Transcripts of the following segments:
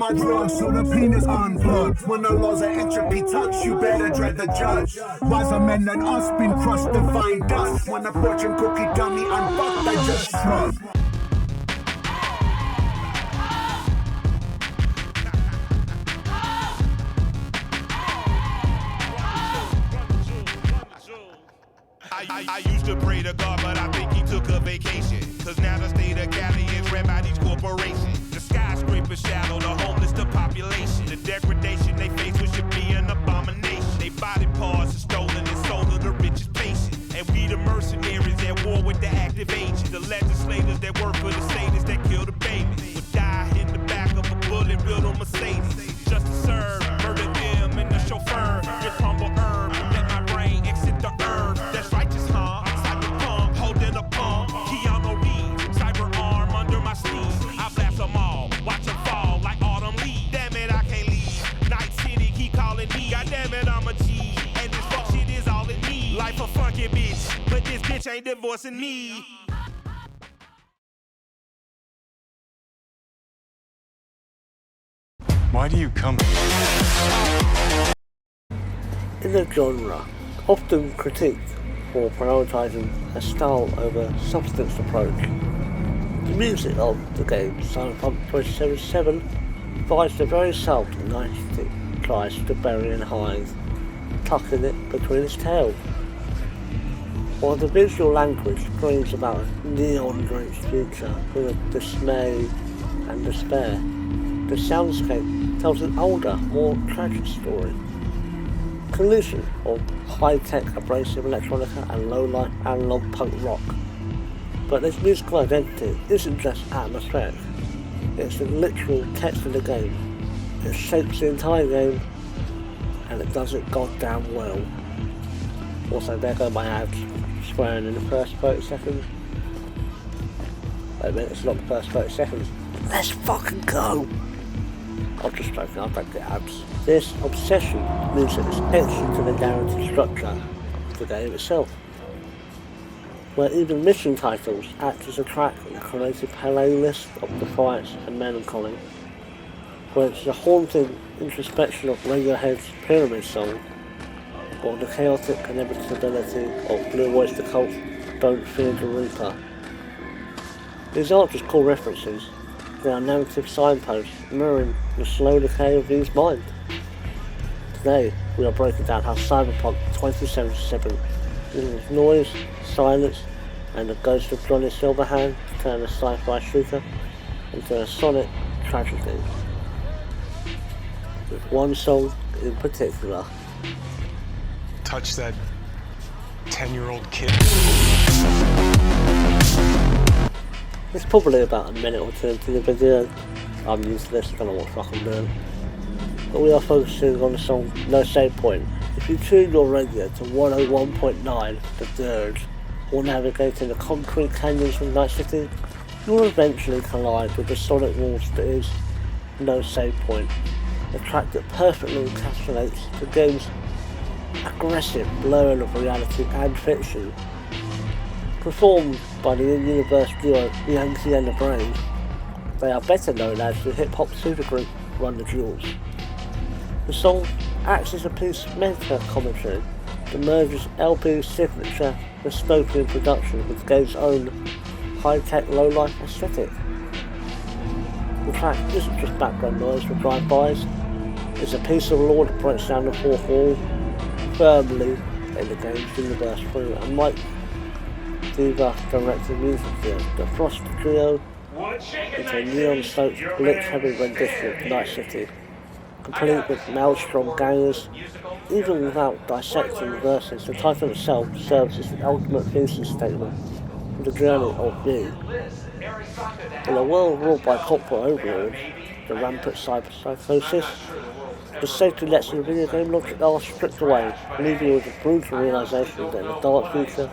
hard drugs, so the penis on blood. When the laws of entropy touch, you better dread the judge. Wiser men than us been crushed to find dust. When the fortune cookie dummy unfucked, I just shrug. I used to pray to God, but I think he took a vacation. Cause now the state of Cali is ran by these corporations. The skyscrapers shadow the homeless, the population. The degradation they face, which should be an abomination. They body parts are stolen and sold to the richest patient. And we the mercenaries at war with the active agents. The legislators that work for the sadists that kill the babies. Would die in the back of a bullet-riddled Mercedes. Just to serve, murder them and the chauffeur. With humble herb, let my brain exit the herb. That's righteous, huh? Cyberpunk, holding a pump. Keanu Reeves, cyber arm under my sleeve. I blast them all, watch them fall like autumn leaves. Damn it, I can't leave. Night City keep calling me. God damn it, I'm a G. And this fuck shit is all it needs. Life a funky bitch, but this bitch ain't divorcing me. Why do you come? In the genre, often critiqued for prioritising a style over substance approach, the music of the game Cyberpunk 2077 provides a very subtle nicety tries to bury and hide, tucking it between its tail. While the visual language dreams about a neon-drenched future full of dismay and despair, the soundscape tells an older, more tragic story. Collision of high-tech abrasive electronica and low-life analog punk rock. But this musical identity isn't just atmospheric, it's the literal text of the game. It shapes the entire game, and it does it goddamn well. Also, there go my ads, swearing in the first 30 seconds. Wait a minute, it's not the first 30 seconds. Let's fucking go! I'm just joking, I don't get ads. This obsession music is extra to the narrative structure of the game itself, where even mission titles act as a track in the creative playlist of defiance and melancholy, where it's the haunting introspection of Radiohead's Pyramid song, or the chaotic inevitability of Blue Oyster Cult's Don't Fear the Reaper. These aren't just cool references, they are narrative signposts mirroring the slow decay of these minds. Today, we are breaking down how Cyberpunk 2077 uses noise, silence, and the ghost of Johnny Silverhand to turn a sci-fi shooter into a sonic tragedy. With one song in particular. Touch that 10-year-old kid. It's probably about a minute or two into the video. I'm used to this, I don't know what the fuck I'm doing. But we are focusing on the song No Save Point. If you tune your radio to 101.9, the Dirge, or navigate in the concrete canyons of Night City, you will eventually collide with the sonic walls that is No Save Point, a track that perfectly encapsulates the game's aggressive blurring of reality and fiction. Performed by the in-universe duo Yankee and the Brave, they are better known as the hip-hop supergroup Run the Jewels. The song acts as a piece of meta-commentary that merges LP's signature dystopian production with the game's own high-tech low-life aesthetic. The track isn't just background noise for drive-bys, it's a piece of lore that breaks down the fourth wall firmly in the game's universe through a Mike Diva directed music video that thrusts the trio into a neon-soaked, blitz-heavy rendition of Night City, complete with maelstrom gangers. Even without dissecting the verses, the title itself serves as the ultimate thesis statement of the journey of me. In a world ruled by corporate overlords, the rampant cyber-psychosis, the safety nets in the video game logic are stripped away, leaving you with the brutal realisation that in the dark future,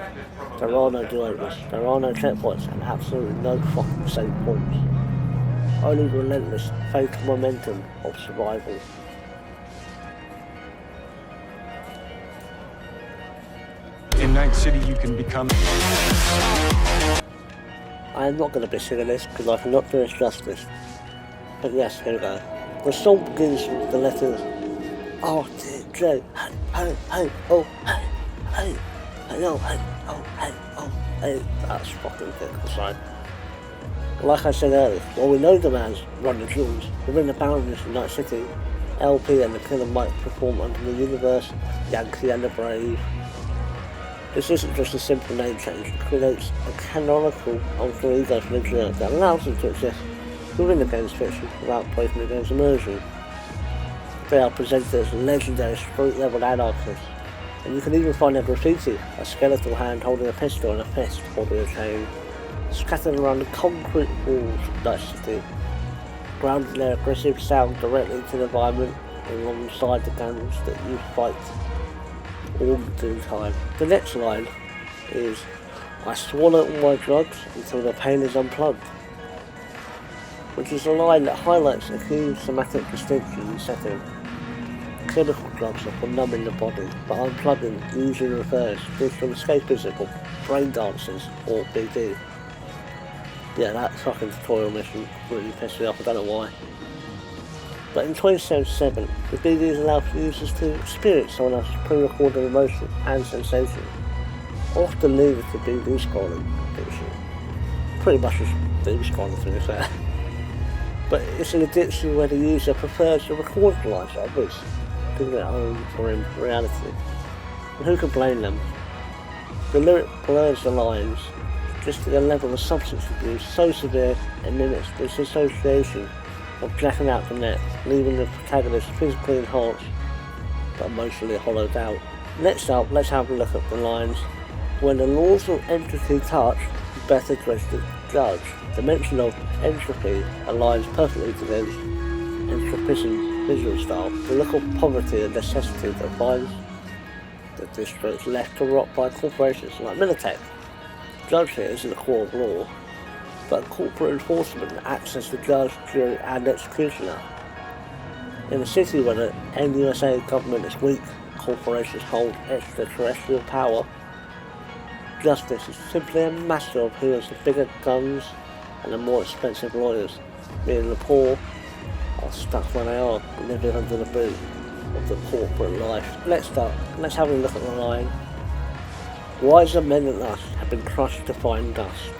there are no do-overs, there are no checkpoints, and absolutely no fucking save points. Only relentless, fatal momentum of survival. In Night City you can become... I am not going to be singing this because I cannot do it justice. But yes, here we go. The song begins with the letters R-T-J, hey, hey, hey, oh, hey, hey, hey, oh, hey, oh, hey, oh, hey. That's fucking thick, sorry. Like I said earlier, while we know the man's run the jewels, within the boundaries of Night City, LP and the Killer might perform under the universe, Yankee and the Brave. This isn't just a simple name change, it creates a canonical alter ego for the genre that allows them to exist within the game's fiction without breaking the game's immersion. They are presented as legendary street-level anarchists, and you can even find their graffiti, a skeletal hand holding a pistol and a fist holding a chain, scattered around the concrete walls of Night City, grounding their aggressive sound directly into the environment alongside the guns that you fight all the time. The next line is, I swallow all my drugs until the pain is unplugged, which is a line that highlights a key thematic distinction in setting. Clinical drugs are for numbing the body, but unplugging usually refers to digital escapism or brain dances or BD. Yeah, that fucking tutorial mission really pissed me off, I don't know why. But in 2077, the BDs allow users to experience someone else's pre-recorded emotion and sensation, often leading to BD scrolling addiction. Pretty much just doom scrolling, to be fair. But it's an addiction where the user prefers to record the lives of others, giving their own grim reality. And who can blame them? The lyric blurs the lines, just to a level of substance abuse so severe it mimics the disassociation of jacking out the net, leaving the protagonist physically enhanced but emotionally hollowed out. Next up, let's have a look at the lines. When the laws of entropy touch, you better dress the judge. The mention of entropy aligns perfectly to this Entropism visual style. The look of poverty and necessity that finds the districts left to rot by corporations like Militech. Judge here isn't a court of law, but corporate enforcement that acts as the judge, jury and executioner. In a city where the NUSA government is weak, corporations hold extraterrestrial power, justice is simply a matter of who has the bigger guns and the more expensive lawyers, meaning the poor are stuck where they are, living under the boot of the corporate life. Next up, let's have a look at the line. Wiser men than us have been crushed to fine dust.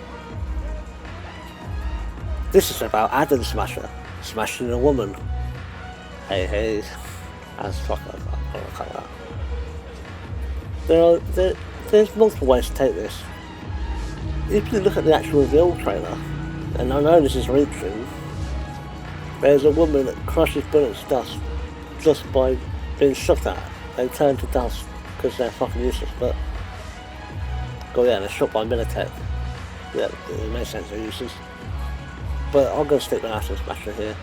This is about Adam Smasher smashing a woman. Hey, that's fucking. I can't cut that. There's multiple ways to take this. If you look at the actual reveal trailer, and I know this is reaching, there's a woman that crushes bullets to dust just by being shot at. They turn to dust because they're fucking useless, but yeah, they're shot by Militech. Yeah, it makes sense they're useless. But I'm going to stick with Atom Smasher here.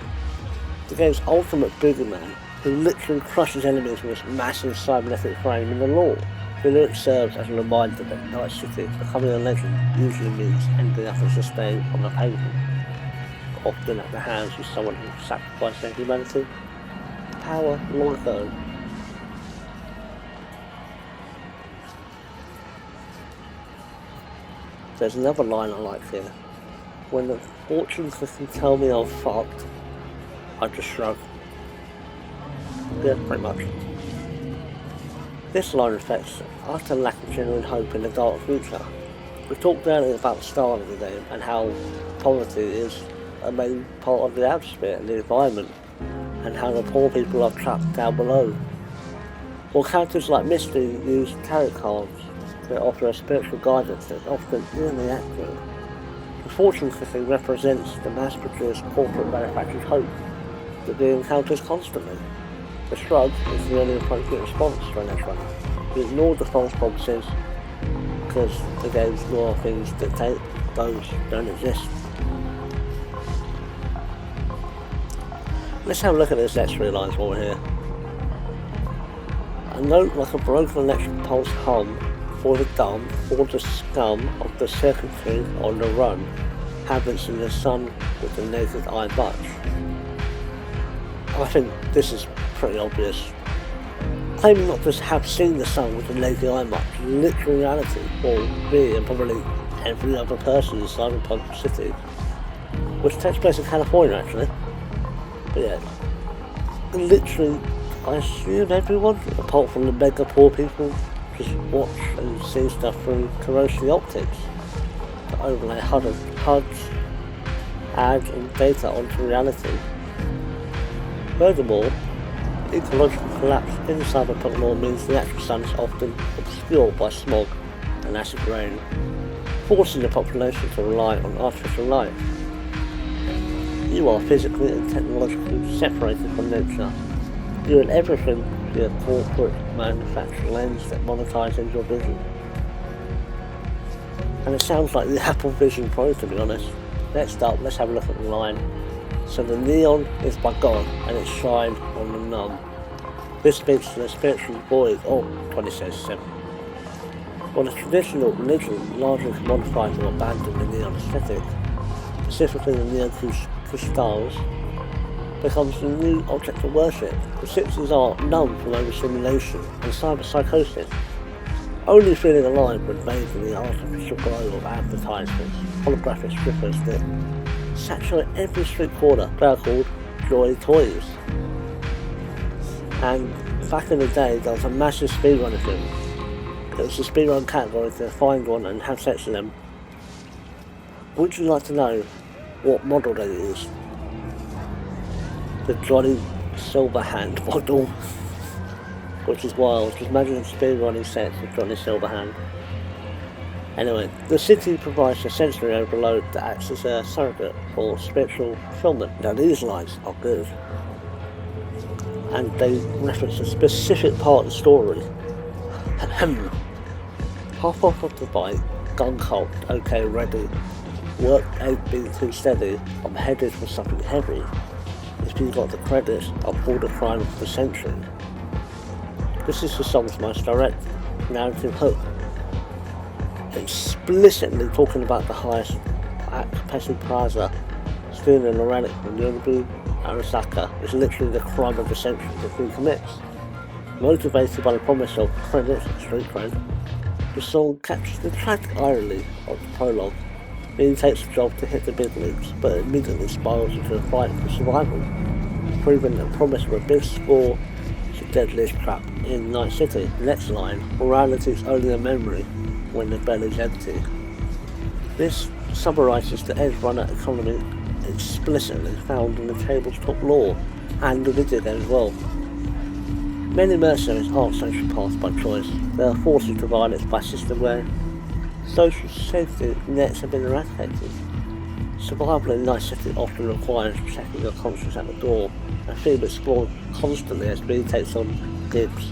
The game's ultimate boogeyman, who literally crushes enemies with his massive cybernetic frame in the lore. The lyric serves as a reminder that Night City, becoming a legend, usually means ending up as a stain on the pavement, often at the hands of someone who sacrificed their humanity. Power long ago. There's another line I like here. When the fortune cookie tell me I'm fucked, I just shrug. Yeah, pretty much. This line reflects utter lack of genuine hope in the dark future. We talked earlier about the start of the game and how poverty is a main part of the atmosphere and the environment, and how the poor people are trapped down below. While characters like Misty use tarot cards to offer a spiritual guidance that's often nearly accurate, the fortune cookie represents the mass-produced corporate manufactured hope that they encounters constantly. The shrug is the only appropriate response for an edge runner. We ignore the false promises because the game's law things dictate those don't exist. Let's have a look at this next 3 lines while we're here. A note like a broken electric pulse hum for the dumb, for the scum of the circuitry on the run, habits in the sun with the naked eye much. I think this is pretty obvious. Claiming not to have seen the sun with the naked eye much, literal reality, or me and probably every other person in Cyberpunk City, which takes place in California actually. But yeah, literally, I assume everyone, apart from the mega poor people, just watch and see stuff through corrosive optics to overlay HUDs, ads and data onto reality. Furthermore, ecological collapse in cyberpunk lore means the actual sun is often obscured by smog and acid rain, forcing the population to rely on artificial light. You are physically and technologically separated from nature, doing everything through a corporate manufactured lens that monetizes your vision. And it sounds like the Apple Vision Pro, to be honest. Next up, let's have a look at the line. So the neon is by God and its shine on the numb. This speaks to the spiritual void of 2077. While the traditional religion largely commodifies or abandoned the neon aesthetic, specifically the neon crystals, becomes the new object of worship. The Sixers are numb from overstimulation and cyber-psychosis, only feeling alive when bathed in the artificial glow of advertisements, holographic strippers that saturate every street corner. They are called Joy Toys. And back in the day, there was a massive speedrunner film. It was the speedrun category to find one and have sex with them. Would you like to know what model they used? The Johnny Silverhand model, which is wild. Just imagine speedrunning sets with Johnny Silverhand. Anyway, the city provides a sensory overload that acts as a surrogate for spiritual fulfillment. Now these lines are good, and they reference a specific part of the story. Half off of the bike, gun cocked, okay ready, work ain't been too steady, I'm headed for something heavy. If you got the credit, I'll pull the crime of the century. This is the song's most direct narrative hook, explicitly talking about the highest at Capacity Plaza, stealing a relic from Yorubu Arasaka is literally the crime of the century that he commits. Motivated by the promise of credit and street cred, the song captures the tragic irony of the prologue. He takes the job to hit the big leagues, but immediately spirals into a fight for survival, proving the promise of a big score is the deadliest trap in Night City. The next line, morality is only a memory when the belly's empty. This summarises the edge runner economy explicitly found in the tabletop lore and the video game as well. Many mercenaries aren't sociopaths by choice. They are forced into violence by a system where social safety nets have been eradicated. Survival in Night City often requires checking your conscience at the door, a theme explored constantly as B takes on gigs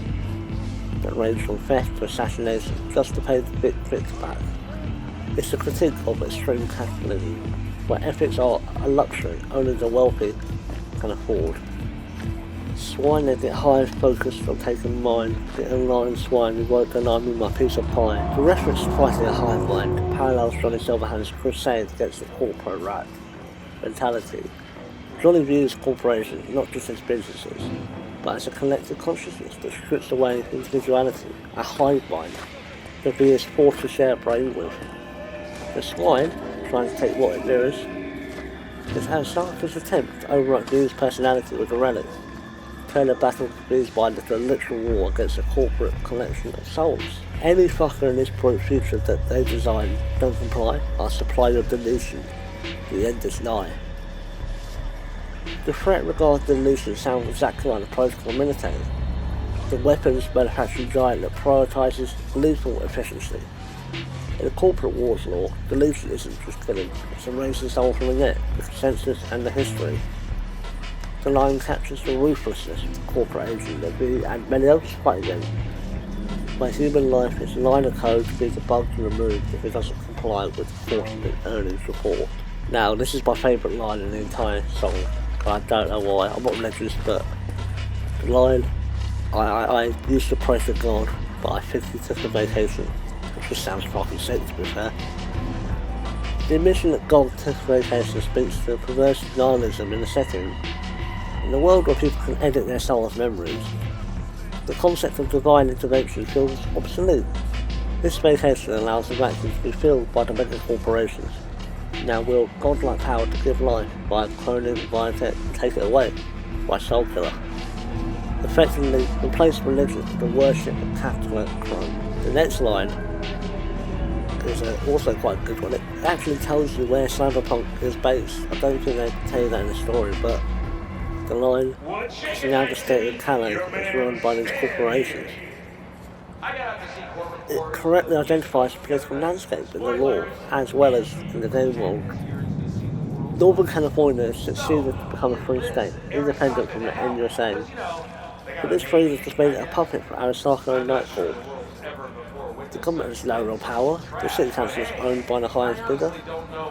that range from theft to assassination just to pay the victim back. It's a critique of extreme capitalism, where ethics are a luxury only the wealthy can afford. Swine that get high focused on taking mine, the online swine who won't deny me my piece of pie. The reference to fighting a hive mind parallels Johnny Silverhand's crusade against the corporate rat mentality. Johnny views corporations not just as businesses, but as a collective consciousness that strips away individuality, a hive mind that he is forced to share brain with. The swine, trying to take what it mirrors, is Arasaka's attempt to overwrite Reeves' personality with a relic, turn a battle for Reeves' mind into a literal war against a corporate collection of souls. Any fucker in this bright future that they design don't comply, I'll supply your deletion. The end is nigh. The threat regarding deletion sounds exactly like the protocol military, the weapons manufacturing giant that prioritises lethal efficiency. In the corporate wars law, deletion isn't just killing, it's erasing soul from the net, the consensus and the history. The line captures the ruthlessness of the corporate agent that we and many others fight against. My human life is a line of code to be debugged and removed if it doesn't comply with the quarterly earnings report. Now, this is my favourite line in the entire song. I don't know why, I'm not religious, but the line, I used to pray to God, but I think he took a vacation, which just sounds fucking sick to be fair. The admission that God took a vacation speaks to the perverse nihilism in the setting. In a world where people can edit their soul's memories, the concept of divine intervention feels obsolete. This vacation allows the vacuum to be filled by the mega corporations. Now wield godlike power to give life by cloning, biotech, and take it away by Soul Killer. effectively replace religion with the worship of capital crime. The next line is also quite a good one. It actually tells you where Cyberpunk is based. I don't think they tell you that in the story, but the line is now the state of Calais is run by these corporations. It correctly identifies the political landscape in the law as well as in the game world. Northern California has succeeded to become a free state, independent from the NUSA. But this freedom has made it a puppet for Arasaka and Nightfall. The government has no real power, the city council is owned by the highest bidder,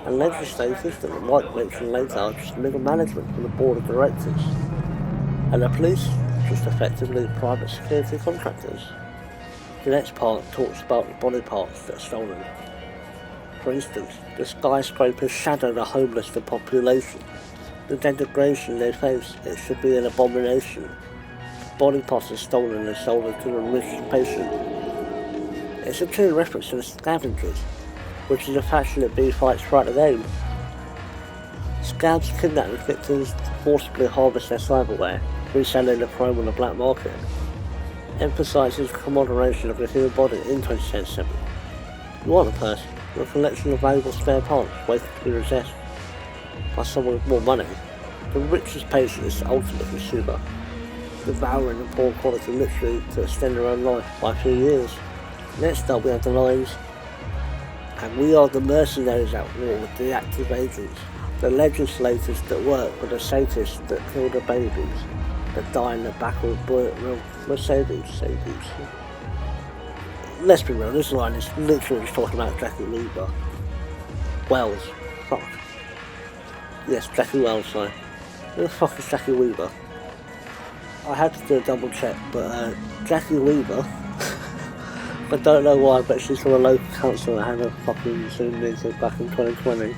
and legislators that the white rich and later are just middle management from the board of directors. And the police are just effectively private security contractors. The next part talks about the body parts that are stolen. For instance, the skyscrapers shadow the homeless the population. The degradation they face, it should be an abomination. Body parts are stolen and sold to the rich patient. It's a clear reference to the scavengers, which is a faction that B fights throughout the game. Scabs kidnap the victims to forcibly harvest their cyberware, reselling the chrome on the black market. Emphasises commodification of the human body in 20th century. You want a person with a collection of valuable spare parts waiting to be possessed by someone with more money. The richest patient is the ultimate consumer, devouring the poor quality literally to extend their own life by a few years. Next up we have the lines, and we are the mercenaries at war with the active agents, the legislators that work with the sadists that kill the babies, that die in the back of bullet-riddled Mercedes. Let's be real, this line is literally just talking about Jackie Weaver. Wells. Fuck. Yes, Jackie Wells, sorry. Who the fuck is Jackie Weaver? I had to do a double check, but Jackie Weaver, I don't know why, but she's from a local council that had a fucking Zoom meeting back in 2020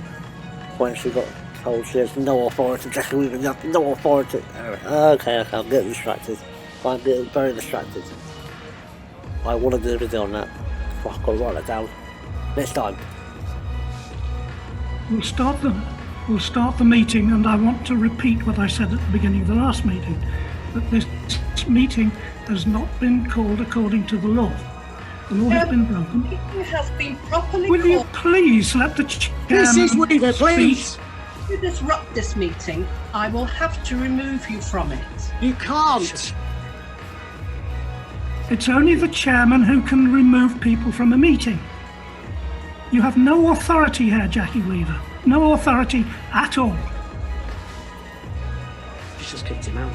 when she got told she has no authority. Jackie Weaver, you have no authority. Okay, I'm getting distracted. I'm getting very distracted. I want to do a video on that. Fuck, I've got to write that down. Next time. We'll start the meeting, and I want to repeat what I said at the beginning of the last meeting, that this meeting has not been called according to the law. The law has been broken. It has been properly Will you called. please let the chairman Mrs. Weaver, please. If you disrupt this meeting, I will have to remove you from it. You can't. It's only the chairman who can remove people from a meeting. You have no authority here, Jackie Weaver. No authority at all. She's just kicked him out.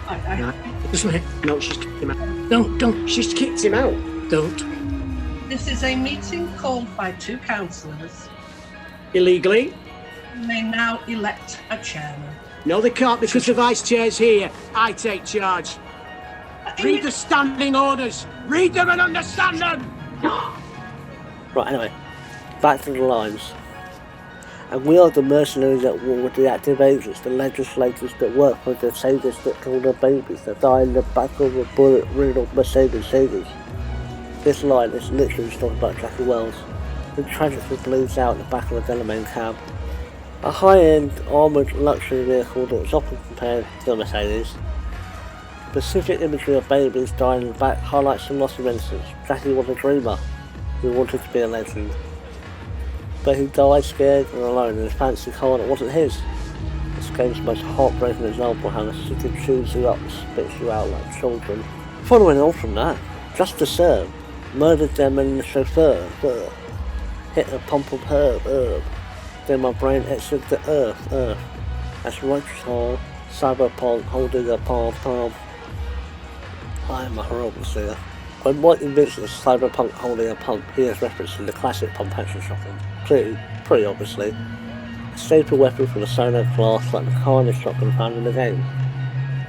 I- No, just wait. No, she's kicked him out. Don't. She's kicked him out. Don't. This is a meeting called by two councillors. Illegally? You may now elect a chairman. No, they can't because the vice chair's here. I take charge. Read the standing orders. Read them and understand them. Right, anyway, back to the lines. And we are the mercenaries at war with the active agents, the legislators that work for the sadists that kill their babies, that die in the back of a bullet-riddled Mercedes. This line is literally just talking about Jackie Wells, who tragically bleeds out in the back of a Delamain cab. A high-end, armoured luxury vehicle that was often compared to the Mercedes. Specific imagery of babies dying in the back highlights the loss of innocence. Jackie was a dreamer who wanted to be a legend, but he died scared and alone in his fancy car that wasn't his. This game's most heartbreaking example of how the city chews you up and spits you out like children. Following on from that, Just to Serve murdered them and the chauffeur, hit a pump of herb, then my brain exited the earth. That's righteous cyberpunk holding a palm. I am a horrible seer. When White envisions cyberpunk holding a pump, he is referencing the classic pump action shotgun. Pretty obviously. A staple weapon from the solo class like the carnage shotgun found in the game.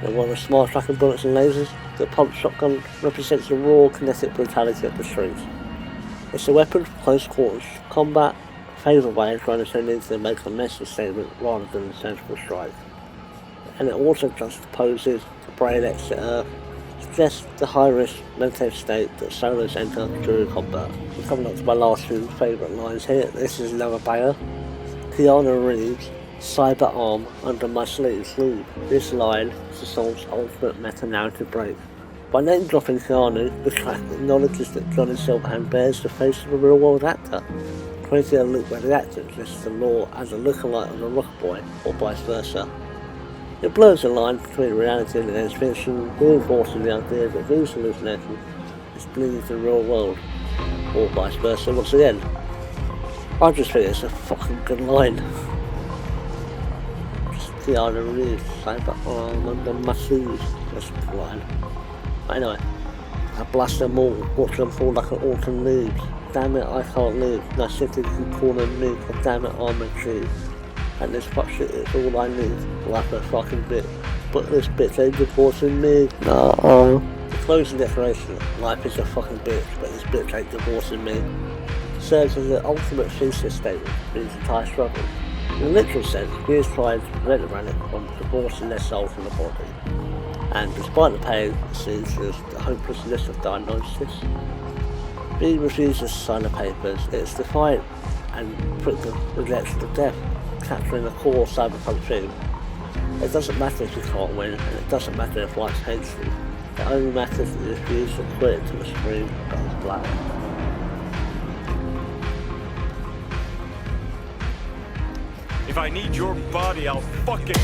And one of the smart tracking bullets and lasers, the pump shotgun represents the raw kinetic brutality of the streets. It's a weapon for close quarters combat, favoured by trying to send in to make a message statement rather than a surgical strike. And it also juxtaposes the brain exit suggests the high-risk meditative state that solos enter during combat. We're coming up to my last two favourite lines here. This is another banger. Keanu Reeves Cyber arm under my sleeve. This line is the song's ultimate meta-narrative break. By name dropping Keanu, the track acknowledges that Johnny Silverhand bears the face of a real-world actor, creating a look where the actor exists the law as a lookalike of a rock boy, or vice versa. It blurs the line between reality and against fiction, reinforcing the idea that Reeves' hallucination is bleeding to the real world, or vice versa once again. I just think it's a fucking good line. Just Keanu Reeves, cyber arm under my sleeve, that's the line. But anyway, I blast them all, watch them fall like an autumn leaves. Damn it, I can't live, no city can call them me, but damn it, I'm a tree. And this fuck shit is all I need, like a fucking bit. But this bitch ain't divorcing me. No. The closing declaration, life is a fucking bitch, but this bitch ain't divorcing me, serves as the ultimate thesis statement for his entire struggle. In a literal sense, he is trying to prevent the relic from divorcing their soul from the body. And despite the pain, it sees as the hopelessness of diagnosis. He refuses to sign the papers, it's defiant and quickly rejects the death, capturing the core cyberpunk theme. It doesn't matter if you can't win, and it doesn't matter if life hates you. It only matters that you refuse to quit until the screen goes black. If I need your body, I'll fucking...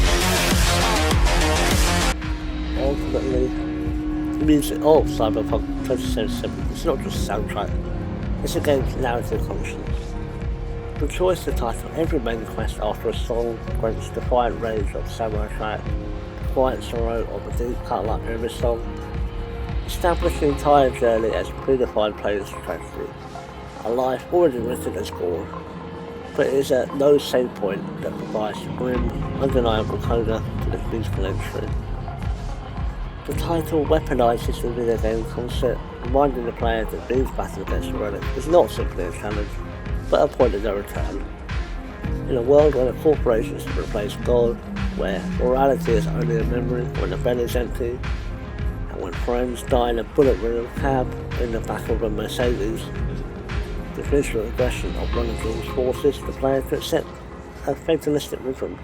Ultimately, the music of Cyberpunk 2077 is not just a soundtrack, it's a game's narrative conscience. The choice to title every main quest after a song grants defiant rage of samurai track, quiet sorrow of a deep cut like every song, establish the entire journey as a predefined player's tragedy, a life already written and scored, but it is at no save point that provides a grim, undeniable coda to this musical entry. The title weaponises the video game concept, reminding the player that Reeves' battle against the relic is not simply a challenge, but a point of no return. In a world where the corporations have replaced God, where morality is only a memory when the bed is empty, and when friends die in a bullet-riddled cab in the back of a Mercedes, the visual aggression of one of these forces the player to accept a fatalistic rhythm.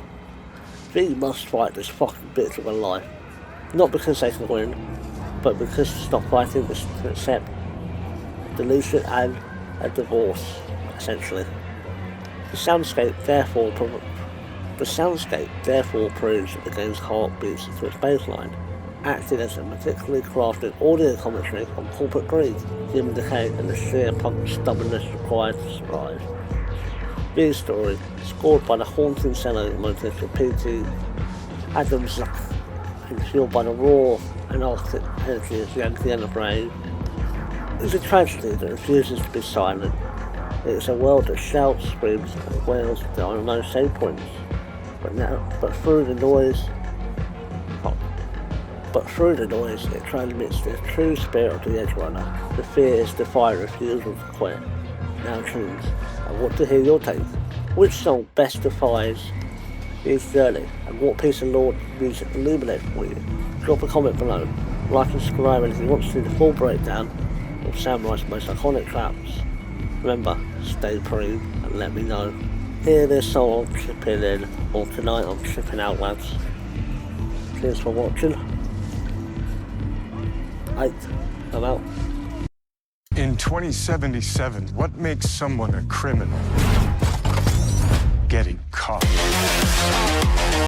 We must fight this fucking bitch of a life, not because they can win, but because to stop fighting is to accept deletion and a divorce, essentially. The soundscape therefore proves that the game's heart beats into its baseline, acting as a meticulously crafted audio commentary on corporate greed, human decay, and the sheer punk stubbornness required to survive. Reeves' story, scored by the haunting cello motif of P.T. Adams and fueled by the raw and arctic energy of Yankee and the Brave, is a tragedy that refuses to be silent. It is a world that shouts, screams, and wails there are no save points. But through the noise, it transmits the true spirit of the edge runner. The fears, defiant refusal to quit. Now choose. I want to hear your take. Which song best defies his journey, and what piece of Lord music illuminates for you? Drop a comment below. Like and subscribe, and if you want to see the full breakdown of Samurai's most iconic traps, remember, stay prune and let me know. Hear this song I'm chipping in, or tonight I'm chipping out, lads. Cheers for watching. 8. I'm out. In 2077, what makes someone a criminal?